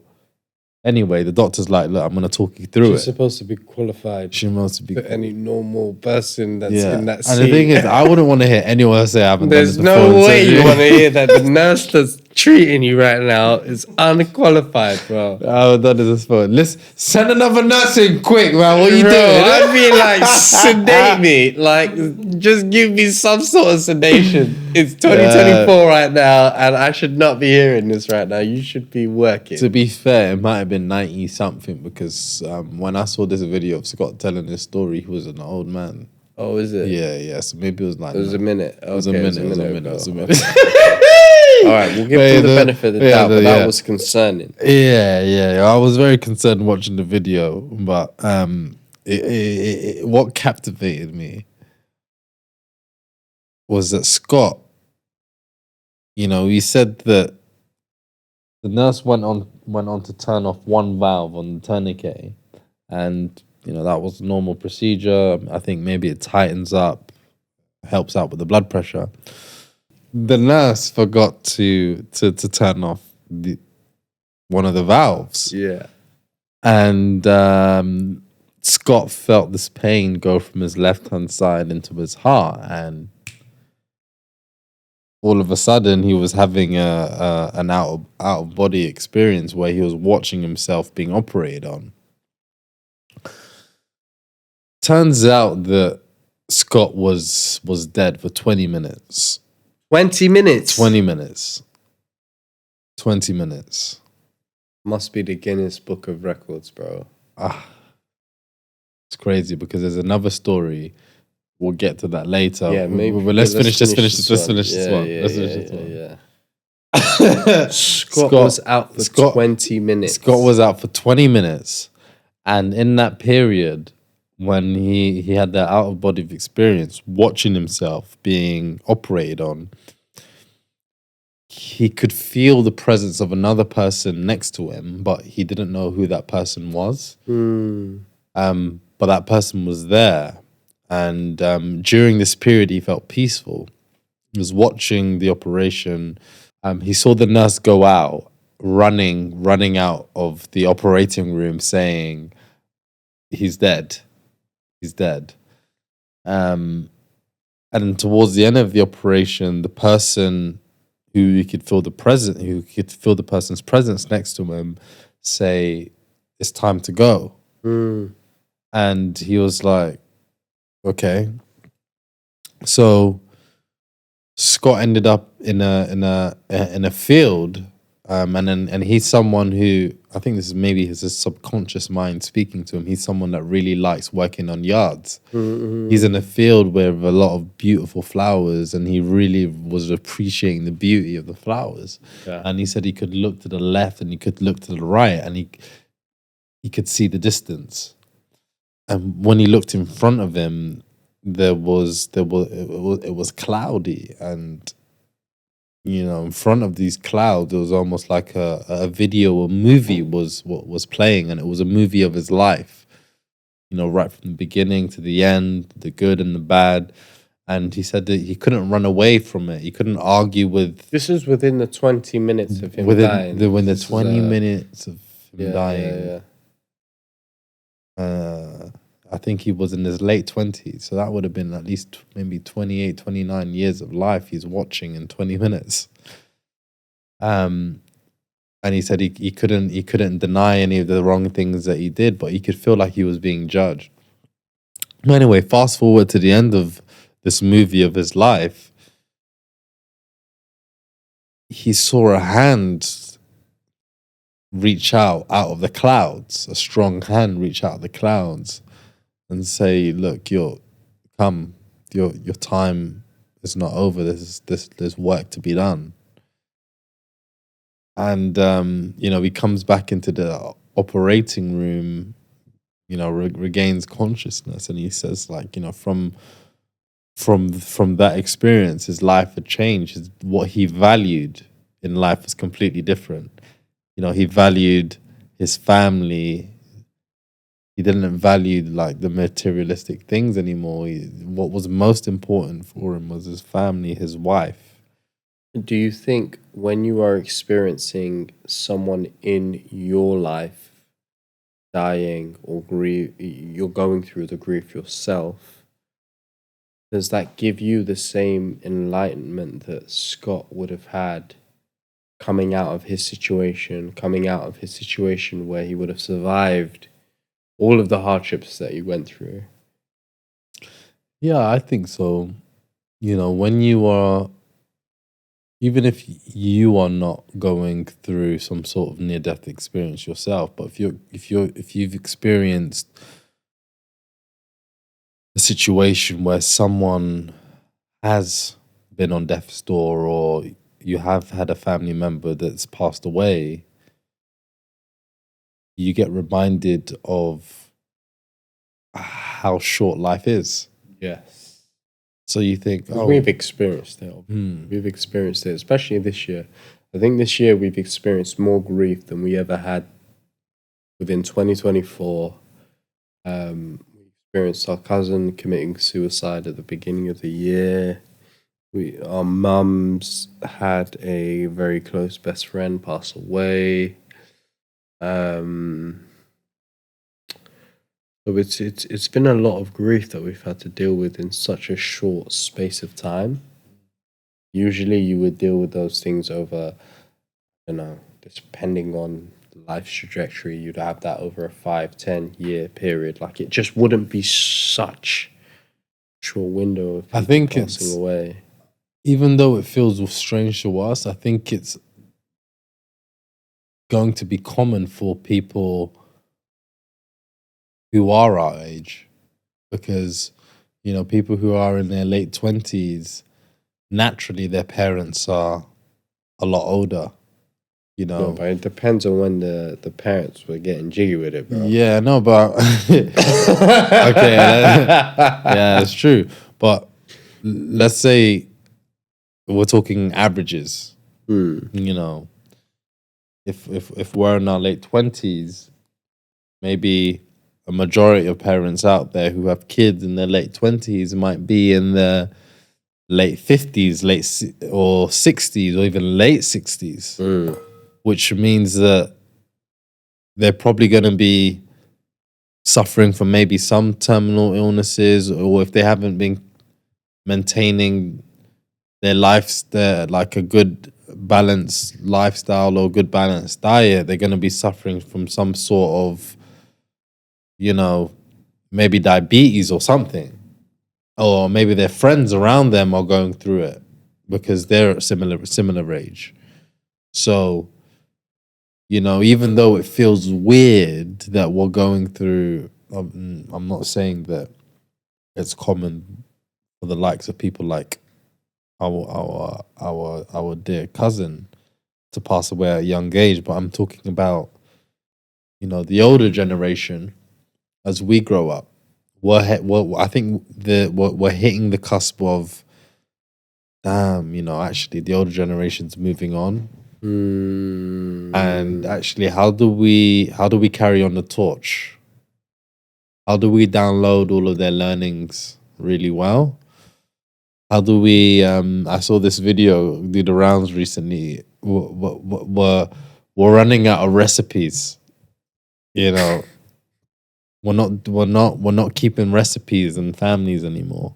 Anyway, the doctor's like, look, I'm going to talk you through She's it. supposed to be qualified She must be. for any normal person that's Yeah. in that And seat. the thing is, I wouldn't want to hear anyone else say I haven't There's done it before. no way you want to hear that the nurse that's treating you right now is unqualified, bro. I haven't done this before. Let's send another nurse in quick, man. What are you Bro, doing? I'd be like, sedate me. Like, just give me some sort of sedation. It's 2024 right now, and I should not be hearing this right now. You should be working. To be fair, it might have been 90 something because when I saw this video of Scott telling this story, he was an old man. Oh, is it? Yeah. So maybe it was like. It was a minute. Okay, It was a minute. All right, we'll give them the benefit of the doubt, but that was concerning. Yeah. I was very concerned watching the video, but what captivated me was that Scott, he said that the nurse went on to turn off one valve on the tourniquet, and that was a normal procedure. I think maybe it tightens up, helps out with the blood pressure. The nurse forgot to turn off one of the valves. Yeah. And Scott felt this pain go from his left-hand side into his heart, and all of a sudden he was having an out of body experience where he was watching himself being operated on. Turns out that Scott was dead for 20 minutes. 20 minutes? 20 minutes. 20 minutes. Must be the Guinness Book of Records, bro. It's crazy because there's another story. We'll get to that later. Yeah, maybe. Let's finish this one. Scott was out for 20 minutes. Scott was out for 20 minutes. And in that period, when he had that out-of-body experience, watching himself being operated on, he could feel the presence of another person next to him, but he didn't know who that person was. But that person was there. And during this period, he felt peaceful. He was watching the operation. He saw the nurse go out, running out of the operating room saying, he's dead. He's dead. And towards the end of the operation, the person who could feel the person's presence next to him say, it's time to go. And he was like, okay. So Scott ended up in a field, and he's someone who, I think this is maybe his subconscious mind speaking to him. He's someone that really likes working on yards. He's in a field with a lot of beautiful flowers, and he really was appreciating the beauty of the flowers. Yeah. And he said he could look to the left and he could look to the right, and he could see the distance. And when he looked in front of him, it was cloudy, and in front of these clouds, it was almost like a video, a movie was what was playing, and it was a movie of his life. Right from the beginning to the end, the good and the bad. And he said that he couldn't run away from it. He couldn't argue with. This was within the 20 minutes of him dying. Within the 20 minutes of him dying. I think he was in his late 20s. So that would have been at least maybe 28, 29 years of life he's watching in 20 minutes. And he said he couldn't deny any of the wrong things that he did, but he could feel like he was being judged. Anyway, fast forward to the end of this movie of his life. He saw a hand reach out of the clouds, a strong hand reach out of the clouds and say, look, your time is not over. There's work to be done. And he comes back into the operating room, regains consciousness, and he says, like, from that experience, his life had changed. What he valued in life was completely different. He valued his family. He didn't value like the materialistic things anymore. What was most important for him was his family, his wife. Do you think when you are experiencing someone in your life dying or grief, you're going through the grief yourself, does that give you the same enlightenment that Scott would have had coming out of his situation, where he would have survived all of the hardships that he went through? Yeah, I think so. When you are, even if you are not going through some sort of near-death experience yourself, but if you've experienced a situation where someone has been on death's door, or you have had a family member that's passed away, you get reminded of how short life is. Yes. So you think, 'Cause oh, we've experienced it. We've experienced it, especially this year. I think this year we've experienced more grief than we ever had within 2024. We experienced our cousin committing suicide at the beginning of the year. Our mums had a very close best friend pass away. Um, so it's been a lot of grief that we've had to deal with in such a short space of time. Usually, you would deal with those things over, depending on life's trajectory, you'd have that over a 5-10 year period. Like, it just wouldn't be such a short window of I people think passing it's, away. even though it feels strange to us, I think it's going to be common for people who are our age, because people who are in their late 20s, naturally their parents are a lot older. No, but it depends on when the parents were getting jiggy with it, bro. Yeah, no, but okay, yeah, it's true. But let's say we're talking averages. You know, if we're in our late 20s, maybe a majority of parents out there who have kids in their late 20s might be in their late 50s, or 60s, or even late 60s, which means that they're probably going to be suffering from maybe some terminal illnesses, or if they haven't been maintaining their like a good balanced lifestyle or good balanced diet, they're going to be suffering from some sort of, maybe diabetes or something. Or maybe their friends around them are going through it because they're similar age. So, even though it feels weird that we're going through, I'm not saying that it's common for the likes of people like our dear cousin to pass away at a young age, but I'm talking about, the older generation. As we grow up, I think we're hitting the cusp of, damn, actually the older generation's moving on. And actually, how do we carry on the torch? How do we download all of their learnings really well? How do we? I saw this video do the rounds recently. We're running out of recipes. We're not keeping recipes and families anymore.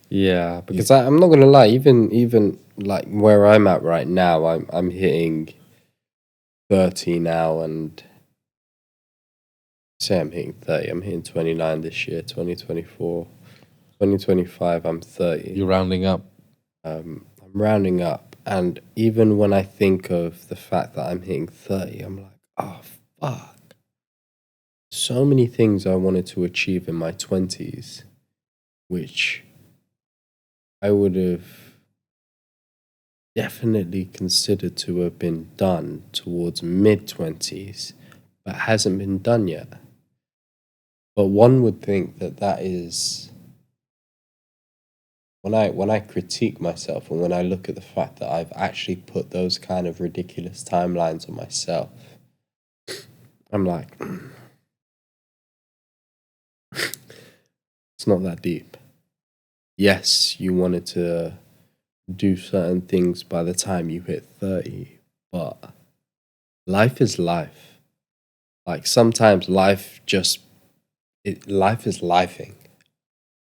Yeah, because I'm not gonna lie, even like where I'm at right now, I'm hitting 30 now, and say I'm hitting 30. I'm hitting 29 this year, 2024, 2025. I'm 30. You're rounding up. I'm rounding up, and even when I think of the fact that I'm hitting 30, I'm like, oh fuck. So many things I wanted to achieve in my 20s, which I would have definitely considered to have been done towards mid-20s, but hasn't been done yet. But one would think that is, when I critique myself and when I look at the fact that I've actually put those kind of ridiculous timelines on myself, I'm like, it's not that deep. Yes, you wanted to do certain things by the time you hit 30, but life is life. Like sometimes life is lifing.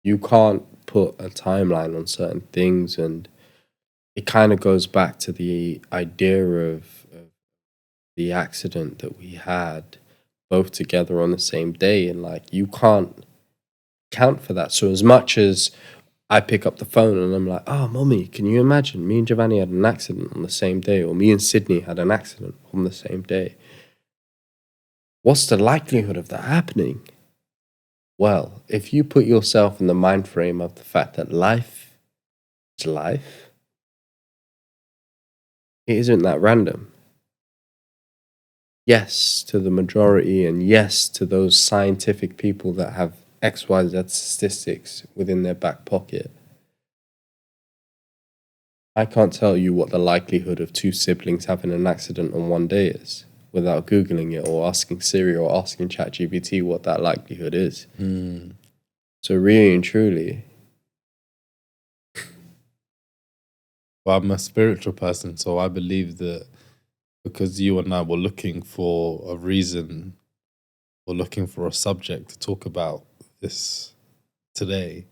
You can't put a timeline on certain things, and it kind of goes back to the idea of the accident that we had both together on the same day, and like you can't account for that. So as much as I pick up the phone and I'm like, oh, mommy, can you imagine me and Giovanni had an accident on the same day, or me and Sydney had an accident on the same day? What's the likelihood of that happening? Well, if you put yourself in the mind frame of the fact that life is life, it isn't that random. Yes, to the majority, and yes, to those scientific people that have XYZ statistics within their back pocket. I can't tell you what the likelihood of two siblings having an accident on one day is without Googling it or asking Siri or asking ChatGPT what that likelihood is. So really and truly. Well, I'm a spiritual person, so I believe that because you and I were looking for a reason or looking for a subject to talk about this today,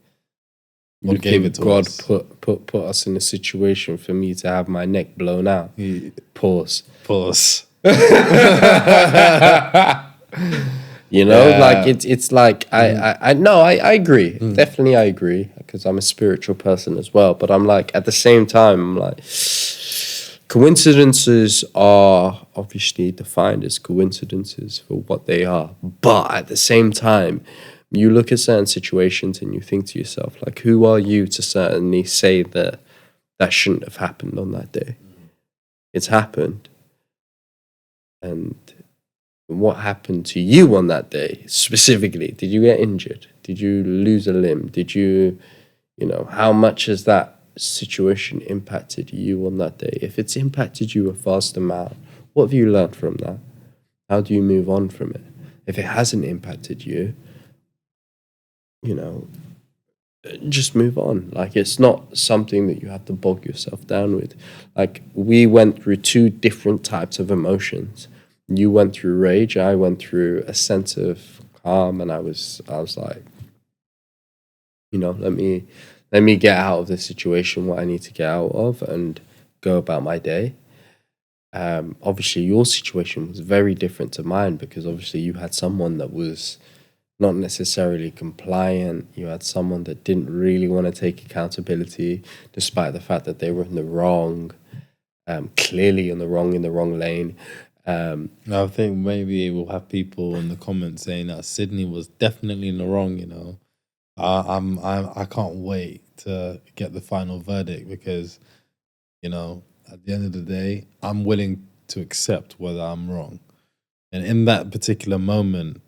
God gave it to God us. put us in a situation for me to have my neck blown out. Pause. You know, like it's like I agree. Definitely I agree, because I'm a spiritual person as well. But I'm like, at the same time, I'm like, coincidences are obviously defined as coincidences for what they are. But at the same time, you look at certain situations and you think to yourself, like, who are you to certainly say that that shouldn't have happened on that day? It's happened. And what happened to you on that day specifically? Did you get injured? Did you lose a limb? Did you know, how much has that situation impacted you on that day? If it's impacted you a vast amount, what have you learned from that? How do you move on from it? If it hasn't impacted you, you know, just move on. Like, it's not something that you have to bog yourself down with. Like, we went through two different types of emotions. You went through rage, I went through a sense of calm, and I was like, you know, let me get out of this situation what I need to get out of and go about my day. Obviously your situation was very different to mine, because obviously you had someone that was not necessarily compliant. You had someone that didn't really want to take accountability, despite the fact that they were in the wrong, clearly in the wrong lane. I think maybe we'll have people in the comments saying that Sydney was definitely in the wrong. You know, I can't wait to get the final verdict, because, you know, at the end of the day, I'm willing to accept whether I'm wrong, and in that particular moment.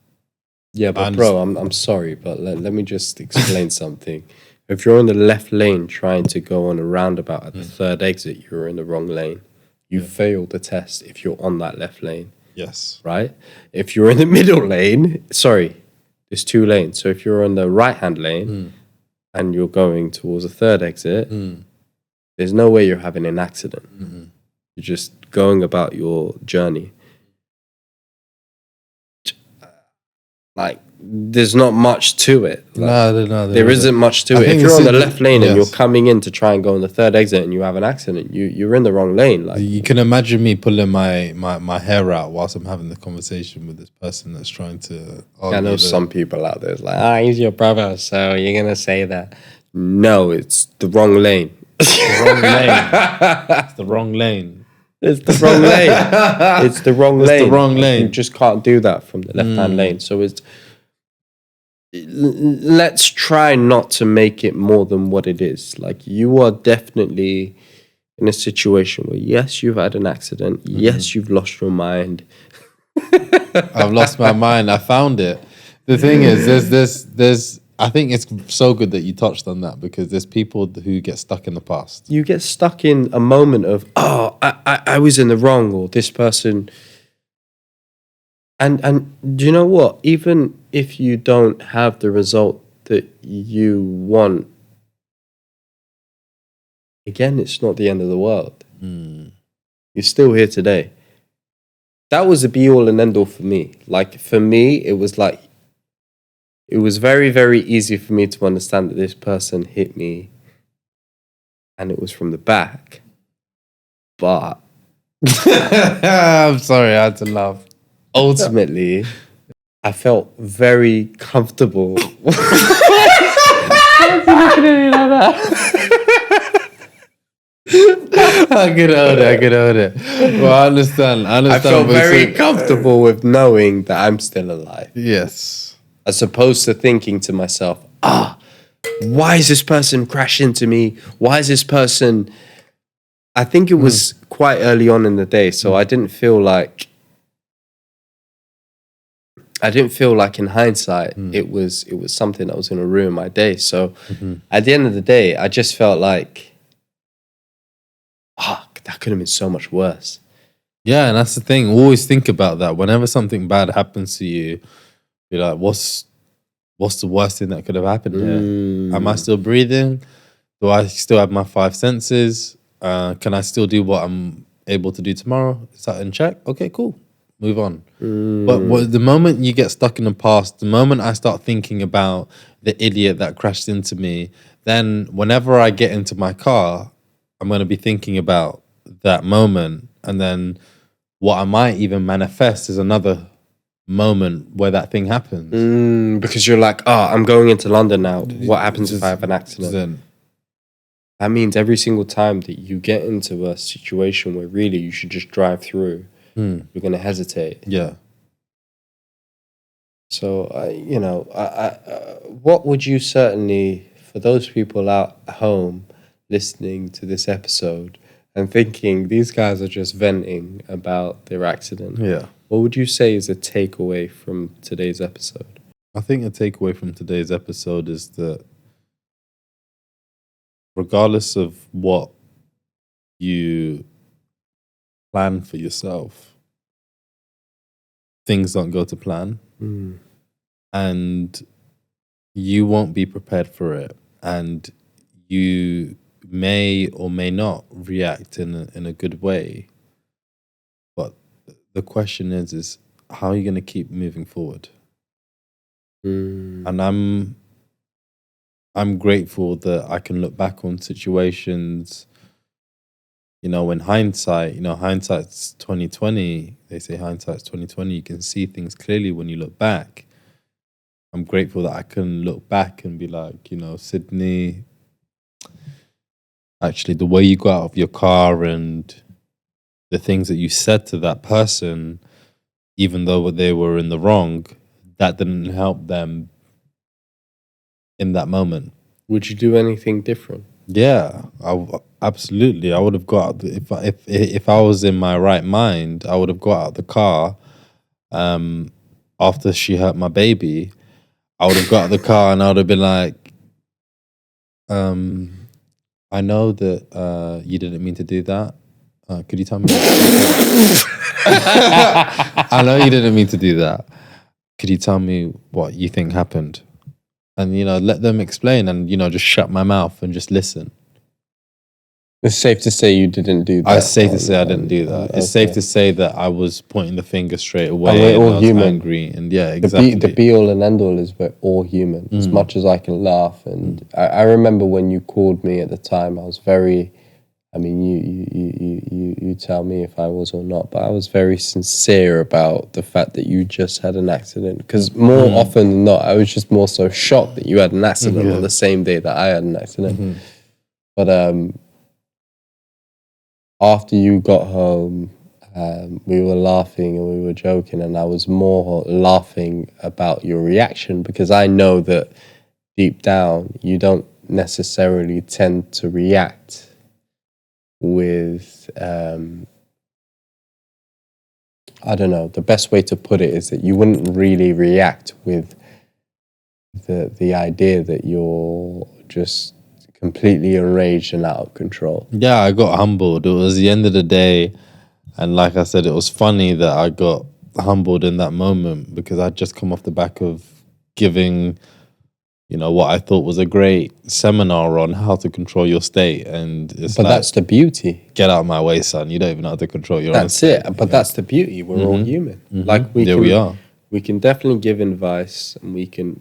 Yeah, but bro, I'm sorry, but let me just explain something. If you're on the left lane trying to go on a roundabout at the third exit, you're in the wrong lane. You failed the test if you're on that left lane. Yes. Right? If you're in the middle lane, sorry, there's two lanes. So if you're on the right-hand lane and you're going towards the third exit, there's no way you're having an accident. You're just going about your journey. Like, there's not much to it. Like, No, there isn't much to it. If you're on the left lane and you're coming in to try and go on the third exit and you have an accident, you're in the wrong lane. Like, you can imagine me pulling my hair out whilst I'm having the conversation with this person that's trying to argue. I know some people out there is like, he's your brother, so you're gonna say that. No, it's the wrong lane. It's the wrong lane. It's the wrong lane. It's the wrong lane. It's the wrong lane. It's the wrong lane. You just can't do that from the left-hand lane. So let's try not to make it more than what it is. Like, you are definitely in a situation where, yes, you've had an accident. Yes, you've lost your mind. I've lost my mind. I found it. The thing is, there's. I think it's so good that you touched on that, because there's people who get stuck in the past. You get stuck in a moment of, I was in the wrong, or this person. And do you know what? Even if you don't have the result that you want, again, it's not the end of the world. You're still here today. that was the be all and end all for me. Like for me, it was very, very easy for me to understand that this person hit me and it was from the back. But I'm sorry, I had to laugh. ultimately, I felt very comfortable. I can hold it. Well, I understand. I felt very comfortable with knowing that I'm still alive. Yes. As opposed to thinking to myself, why is this person crashed into me? Why is this person... I think it was quite early on in the day, so I didn't feel like in hindsight it was something that was going to ruin my day. So at the end of the day, I just felt like, that could have been so much worse. Yeah, and that's the thing. Always think about that. Whenever something bad happens to you, you're like, what's the worst thing that could have happened here? Am I still breathing? Do I still have my 5 senses? Can I still do what I'm able to do tomorrow? Is that in check? Okay, cool. Move on. But the moment you get stuck in the past, the moment I start thinking about the idiot that crashed into me, then whenever I get into my car, I'm going to be thinking about that moment. And then what I might even manifest is another moment where that thing happens. Because you're like, I'm going into London now. What happens if I have an accident? That means every single time that you get into a situation where really you should just drive through, you're going to hesitate. Yeah. So, what would you certainly, for those people out home listening to this episode and thinking these guys are just venting about their accident, what would you say is a takeaway from today's episode? I think a takeaway from today's episode is that regardless of what you plan for yourself, things don't go to plan. And you won't be prepared for it. And you may or may not react in a good way. But the question is how are you going to keep moving forward? And I'm grateful that I can look back on situations, in hindsight, hindsight's 2020. They say hindsight's 2020. You can see things clearly when you look back. I'm grateful that I can look back and be like, Sydney, actually the way you got out of your car and the things that you said to that person, even though they were in the wrong, that didn't help them in that moment. Would you do anything different? Yeah, absolutely. I would have got if I was in my right mind, I would have got out the car after she hurt my baby. I would have got out the car and I would have been like, I know that you didn't mean to do that. Could you tell me? I know you didn't mean to do that. Could you tell me what you think happened? And, let them explain and, just shut my mouth and just listen. It's safe to say you didn't do that. It's safe to say I didn't do that. It's safe to say that I was pointing the finger straight away. And we're all I was human. Angry. And yeah, exactly. The be all and end all is we're all human. As much as I can laugh. And I remember when you called me at the time, I was very... I mean, you tell me if I was or not, but I was very sincere about the fact that you just had an accident. Because more often than not, I was just more so shocked that you had an accident on the same day that I had an accident. But after you got home, we were laughing and we were joking, and I was more laughing about your reaction because I know that deep down you don't necessarily tend to react with I don't know, the best way to put it is that you wouldn't really react with the idea that you're just completely enraged and out of control. Yeah, I got humbled. It was the end of the day, and like I said, it was funny that I got humbled in that moment because I'd just come off the back of giving what I thought was a great seminar on how to control your state, and it's But that's the beauty. get out of my way, son. You don't even know how to control your own That's state. it. But that's the beauty. We're all human. Like There we are. we can definitely give advice, and we can,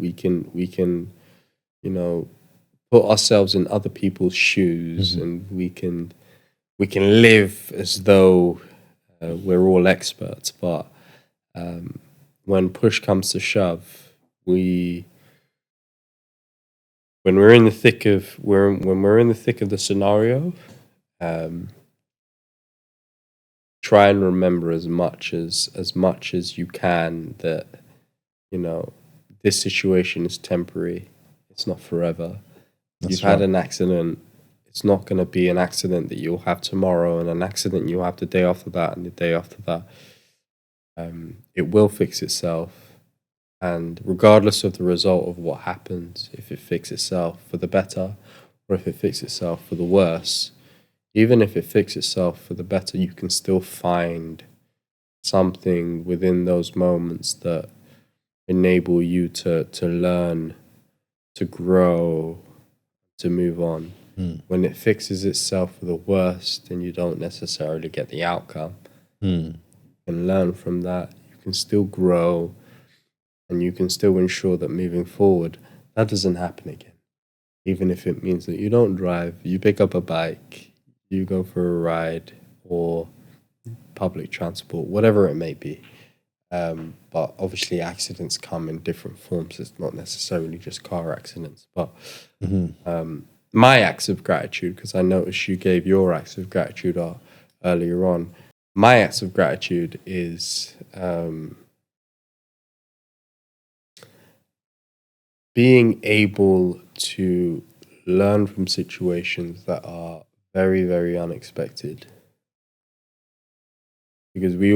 put ourselves in other people's shoes, and we can live as though we're all experts. But when push comes to shove, when we're in the thick of the scenario, try and remember as much as you can that this situation is temporary. It's not forever. You've had an accident. It's not going to be an accident that you'll have tomorrow, and an accident you'll have the day after that, and the day after that. It will fix itself, and regardless of the result of what happens, if it fixes itself for the better or if it fixes itself for the worse, even if it fixes itself for the better, you can still find something within those moments that enable you to learn, to grow, to move on. When it fixes itself for the worst, then you don't necessarily get the outcome. You can learn from that. You can still grow, and you can still ensure that moving forward, that doesn't happen again. Even if it means that you don't drive, you pick up a bike, you go for a ride, or public transport, whatever it may be. But obviously accidents come in different forms. It's not necessarily just car accidents. But my acts of gratitude, because I noticed you gave your acts of gratitude earlier on. My acts of gratitude is being able to learn from situations that are very, very unexpected. Because we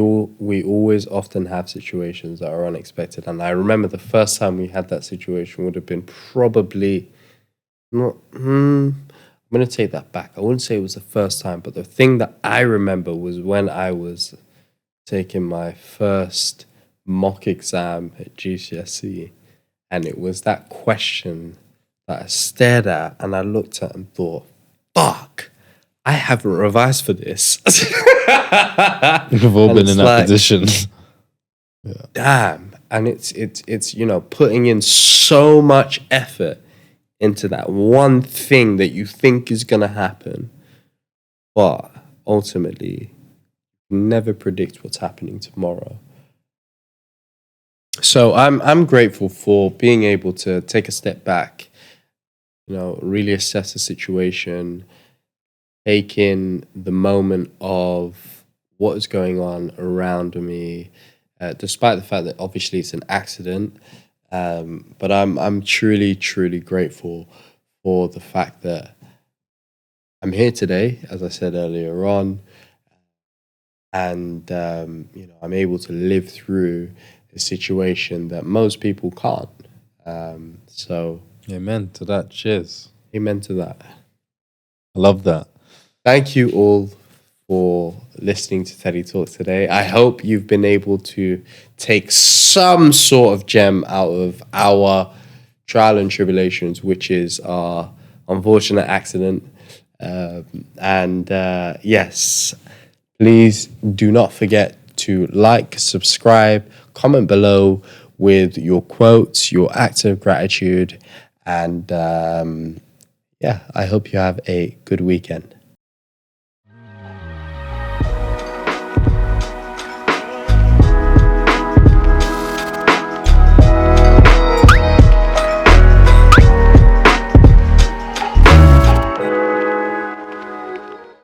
always often have situations that are unexpected. And I remember the first time we had that situation would have been probably not, I'm going to take that back. I wouldn't say it was the first time, but the thing that I remember was when I was taking my first mock exam at GCSE. And it was that question that I stared at and I looked at and thought, fuck, I haven't revised for this. We've all been in that position. Damn. And it's putting in so much effort into that one thing that you think is going to happen, but ultimately you never predict what's happening tomorrow. So I'm grateful for being able to take a step back, really assess the situation, take in the moment of what is going on around me, despite the fact that obviously it's an accident. But I'm truly, truly grateful for the fact that I'm here today, as I said earlier on, and I'm able to live through a situation that most people can't. So Amen to that. Cheers. Amen to that. I love that. Thank you all for listening to Teddy Talk today. I hope you've been able to take some sort of gem out of our trial and tribulations, which is our unfortunate accident. Yes, please do not forget to like, subscribe, comment below with your quotes, your acts of gratitude, and I hope you have a good weekend.